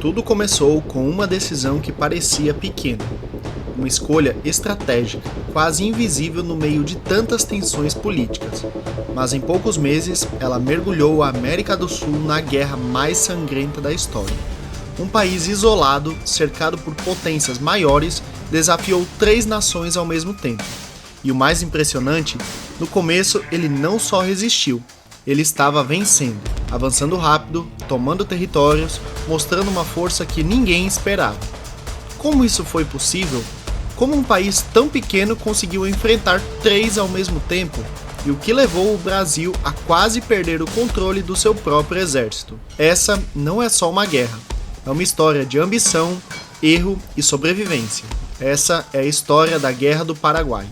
Tudo começou com uma decisão que parecia pequena. Uma escolha estratégica, quase invisível no meio de tantas tensões políticas. Mas em poucos meses, ela mergulhou a América do Sul na guerra mais sangrenta da história. Um país isolado, cercado por potências maiores, desafiou 3 nações ao mesmo tempo. E o mais impressionante, no começo ele não só resistiu, ele estava vencendo, avançando rápido, tomando territórios, mostrando uma força que ninguém esperava. Como isso foi possível? Como um país tão pequeno conseguiu enfrentar 3 ao mesmo tempo? E o que levou o Brasil a quase perder o controle do seu próprio exército? Essa não é só uma guerra, é uma história de ambição, erro e sobrevivência. Essa é a história da Guerra do Paraguai.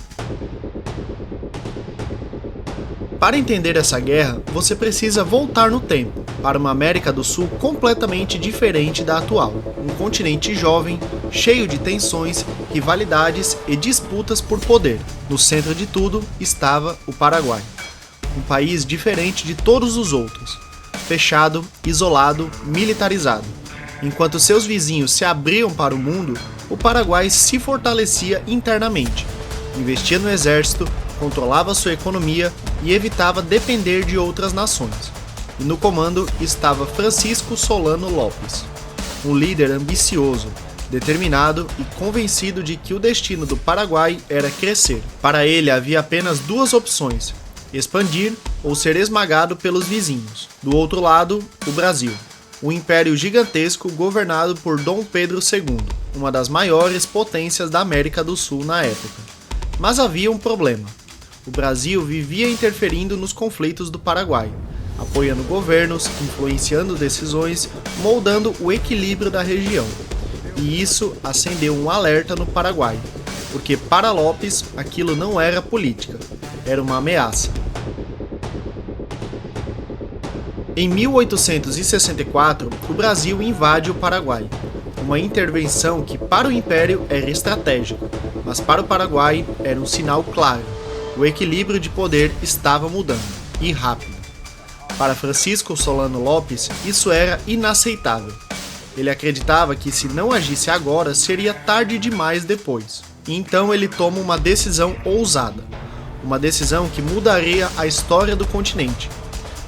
Para entender essa guerra, você precisa voltar no tempo, para uma América do Sul completamente diferente da atual. Um continente jovem, cheio de tensões, rivalidades e disputas por poder. No centro de tudo estava o Paraguai. Um país diferente de todos os outros. Fechado, isolado, militarizado. Enquanto seus vizinhos se abriam para o mundo, o Paraguai se fortalecia internamente. Investia no exército, controlava sua economia e evitava depender de outras nações. E no comando estava Francisco Solano Lopes, um líder ambicioso, determinado e convencido de que o destino do Paraguai era crescer. Para ele havia apenas 2 opções: expandir ou ser esmagado pelos vizinhos. Do outro lado, o Brasil, um império gigantesco governado por Dom Pedro II, uma das maiores potências da América do Sul na época. Mas havia um problema. O Brasil vivia interferindo nos conflitos do Paraguai, apoiando governos, influenciando decisões, moldando o equilíbrio da região. E isso acendeu um alerta no Paraguai, porque para Lopes aquilo não era política, era uma ameaça. Em 1864, o Brasil invade o Paraguai, uma intervenção que para o Império era estratégica, mas para o Paraguai era um sinal claro. O equilíbrio de poder estava mudando, e rápido. Para Francisco Solano Lopes, isso era inaceitável. Ele acreditava que se não agisse agora, seria tarde demais depois. E então ele toma uma decisão ousada. Uma decisão que mudaria a história do continente.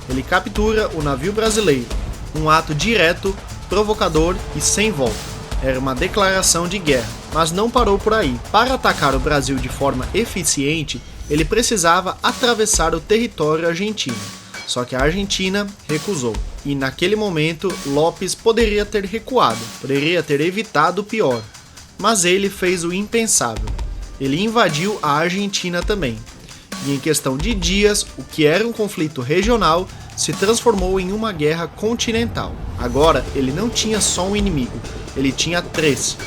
Ele captura o navio brasileiro, um ato direto, provocador e sem volta. Era uma declaração de guerra, mas não parou por aí. Para atacar o Brasil de forma eficiente, ele precisava atravessar o território argentino, só que a Argentina recusou. E naquele momento, Lopes poderia ter recuado, poderia ter evitado o pior. Mas ele fez o impensável. Ele invadiu a Argentina também. E em questão de dias, o que era um conflito regional se transformou em uma guerra continental. Agora, ele não tinha só um inimigo, ele tinha 3.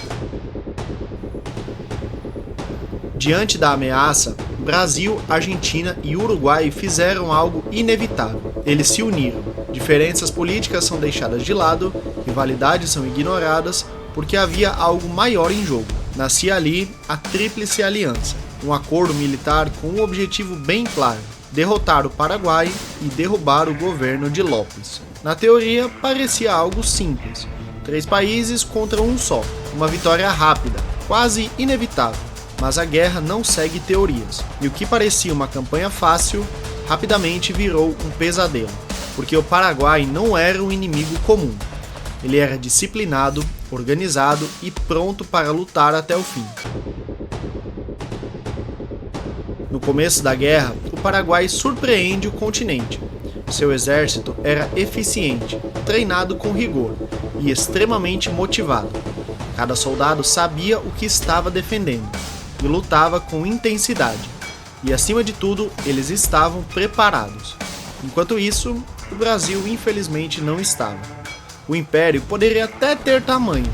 Diante da ameaça, Brasil, Argentina e Uruguai fizeram algo inevitável. Eles se uniram. Diferenças políticas são deixadas de lado, rivalidades são ignoradas, porque havia algo maior em jogo. Nascia ali a Tríplice Aliança, um acordo militar com um objetivo bem claro: derrotar o Paraguai e derrubar o governo de Lopes. Na teoria, parecia algo simples. 3 países contra um só. Uma vitória rápida, quase inevitável. Mas a guerra não segue teorias, e o que parecia uma campanha fácil, rapidamente virou um pesadelo, porque o Paraguai não era um inimigo comum. Ele era disciplinado, organizado e pronto para lutar até o fim. No começo da guerra, o Paraguai surpreende o continente. Seu exército era eficiente, treinado com rigor e extremamente motivado. Cada soldado sabia o que estava defendendo e lutava com intensidade. E acima de tudo, eles estavam preparados. Enquanto isso, o Brasil infelizmente não estava. O Império poderia até ter tamanho,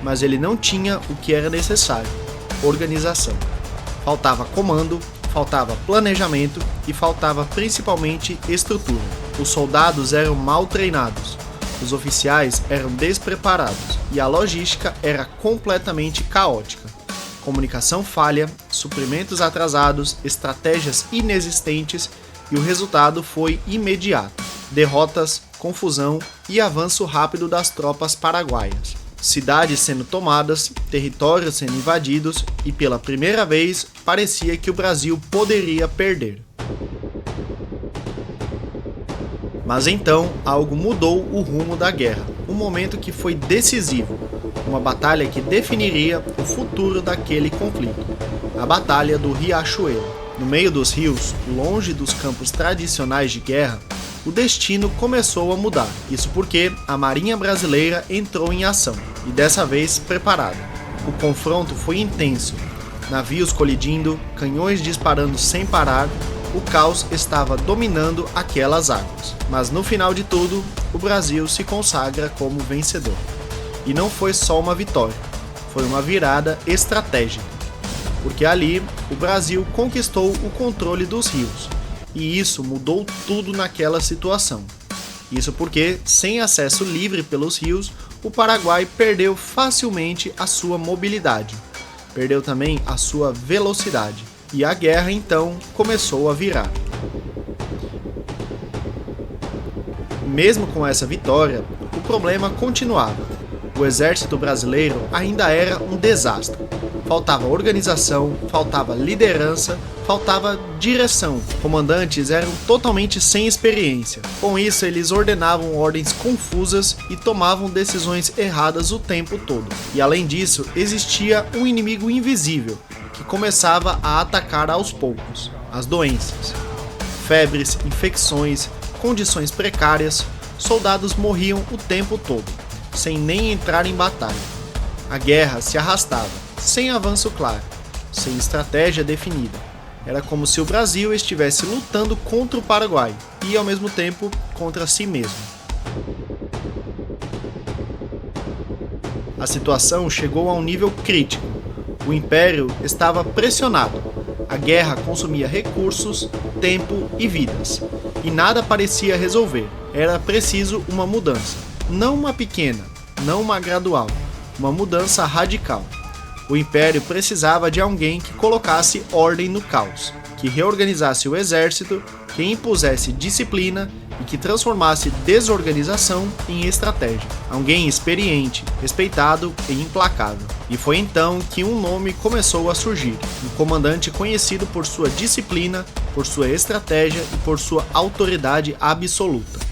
mas ele não tinha o que era necessário: organização. Faltava comando, faltava planejamento e faltava principalmente estrutura. Os soldados eram mal treinados, os oficiais eram despreparados e a logística era completamente caótica. Comunicação falha, suprimentos atrasados, estratégias inexistentes, e o resultado foi imediato: derrotas, confusão e avanço rápido das tropas paraguaias. cidades sendo tomadas, territórios sendo invadidos e pela primeira vez parecia que o Brasil poderia perder. Mas então algo mudou o rumo da guerra, um momento que foi decisivo, uma batalha que definiria o futuro daquele conflito, a Batalha do Riachuelo. No meio dos rios, longe dos campos tradicionais de guerra, o destino começou a mudar. Isso porque a Marinha Brasileira entrou em ação, e dessa vez preparada. O confronto foi intenso, navios colidindo, canhões disparando sem parar, o caos estava dominando aquelas águas. Mas no final de tudo, o Brasil se consagra como vencedor. E não foi só uma vitória, foi uma virada estratégica. Porque ali, o Brasil conquistou o controle dos rios. E isso mudou tudo naquela situação. Isso porque, sem acesso livre pelos rios, o Paraguai perdeu facilmente a sua mobilidade. Perdeu também a sua velocidade. E a guerra então começou a virar. Mesmo com essa vitória, o problema continuava. O exército brasileiro ainda era um desastre. Faltava organização, faltava liderança, faltava direção. Comandantes eram totalmente sem experiência. Com isso, eles ordenavam ordens confusas e tomavam decisões erradas o tempo todo. E além disso, existia um inimigo invisível que começava a atacar aos poucos: as doenças. Febres, infecções, condições precárias, soldados morriam o tempo todo, sem nem entrar em batalha. A guerra se arrastava, sem avanço claro, sem estratégia definida. Era como se o Brasil estivesse lutando contra o Paraguai e, ao mesmo tempo, contra si mesmo. A situação chegou a um nível crítico. O Império estava pressionado. A guerra consumia recursos, tempo e vidas. E nada parecia resolver. Era preciso uma mudança. Não uma pequena, não uma gradual. Uma mudança radical. O Império precisava de alguém que colocasse ordem no caos, que reorganizasse o exército, que impusesse disciplina e que transformasse desorganização em estratégia. Alguém experiente, respeitado e implacável. E foi então que um nome começou a surgir, um comandante conhecido por sua disciplina, por sua estratégia e por sua autoridade absoluta.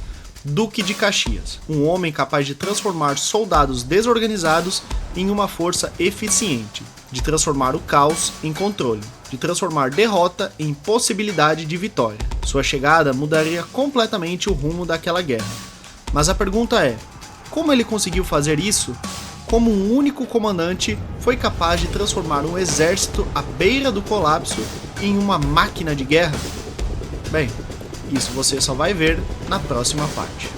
Duque de Caxias, um homem capaz de transformar soldados desorganizados em uma força eficiente, de transformar o caos em controle, de transformar derrota em possibilidade de vitória. Sua chegada mudaria completamente o rumo daquela guerra. Mas a pergunta é: como ele conseguiu fazer isso? Como um único comandante foi capaz de transformar um exército à beira do colapso em uma máquina de guerra? Bem, isso você só vai ver na próxima parte.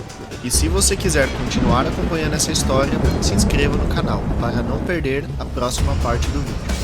E se você quiser continuar acompanhando essa história, se inscreva no canal para não perder a próxima parte do vídeo.